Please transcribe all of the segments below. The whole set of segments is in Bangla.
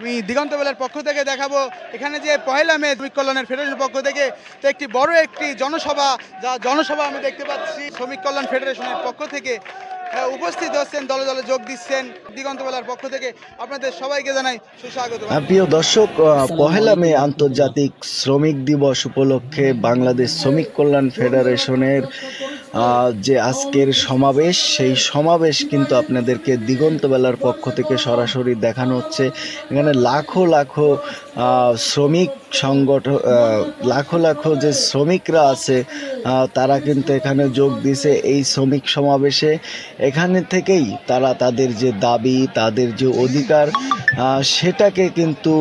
আমি দিগন্ত বেলার পক্ষ থেকে দেখাবো এখানে যে পহেলা মে শ্রমিক কল্যাণের ফেডারেশনের পক্ষ থেকে তো একটি বড় একটি জনসভা আমি দেখতে পাচ্ছি শ্রমিক কল্যাণ ফেডারেশনের পক্ষ থেকে উপস্থিত হচ্ছেন, দলে দলে যোগ দিচ্ছেন। দিগন্ত বেলার পক্ষ থেকে আপনাদের সবাইকে জানাই সুস্বাগত। প্রিয় দর্শক, পহেলা মে আন্তর্জাতিক শ্রমিক দিবস উপলক্ষে বাংলাদেশ শ্রমিক কল্যাণ ফেডারেশনের যে আজকের সমাবেশ, সেই সমাবেশ কিন্তু আপনাদেরকে দিগন্ত বেলার পক্ষ থেকে সরাসরি দেখানো হচ্ছে। এখানে লাখো লাখো শ্রমিক সংগঠন, লাখো লাখো যে শ্রমিকরা আছে তারা কিন্তু এখানে যোগ দিছে এই শ্রমিক সমাবেশে। এখানে থেকেই তারা তাদের যে দাবি, তাদের যে অধিকার, সেটাকে কিন্তু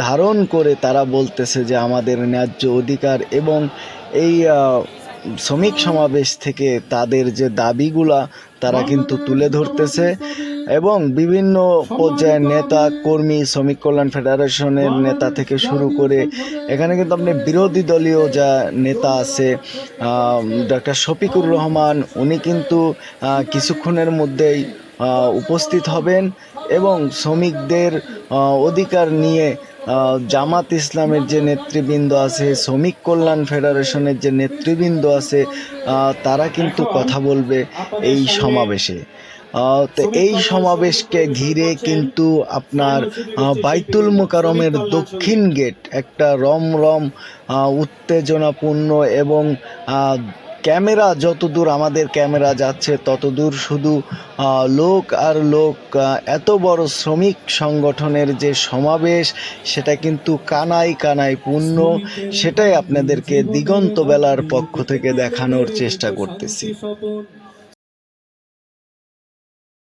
ধারণ করে তারা বলতেছে যে আমাদের ন্যায্য অধিকার, এবং এই শ্রমিক সমাবেশ থেকে তাদের যে দাবিগুলা তারা কিন্তু তুলে ধরতেছে। এবং বিভিন্ন পর্যায়ের নেতা কর্মী, শ্রমিক কল্যাণ ফেডারেশনের নেতা থেকে শুরু করে এখানে কিন্তু আপনি বিরোধী দলীয় যা নেতা আছে, ডক্টর শফিকুর রহমান, উনি কিন্তু কিছুক্ষণের মধ্যেই উপস্থিত হবেন এবং শ্রমিকদের অধিকার নিয়ে জামাত ইসলামের যে নেতৃবৃন্দ আছে, শ্রমিক কল্যাণ ফেডারেশনের যে নেতৃবৃন্দ আছে, তারা কিন্তু কথা বলবে এই সমাবেশে। তো এই সমাবেশকে ঘিরে কিন্তু আপনার বাইতুল মোকাররমের দক্ষিণ গেট একটা রমরম উত্তেজনাপূর্ণ, এবং ক্যামেরা যতদূর আমাদের ক্যামেরা যাচ্ছে ততদূর শুধু লোক আর লোক। এত বড় শ্রমিক সংগঠনের যে সমাবেশ, সেটা কিন্তু কানায় কানায় পূর্ণ। সেটাই আপনাদেরকে দিগন্ত বেলার পক্ষ থেকে দেখানোর চেষ্টা করতেছি।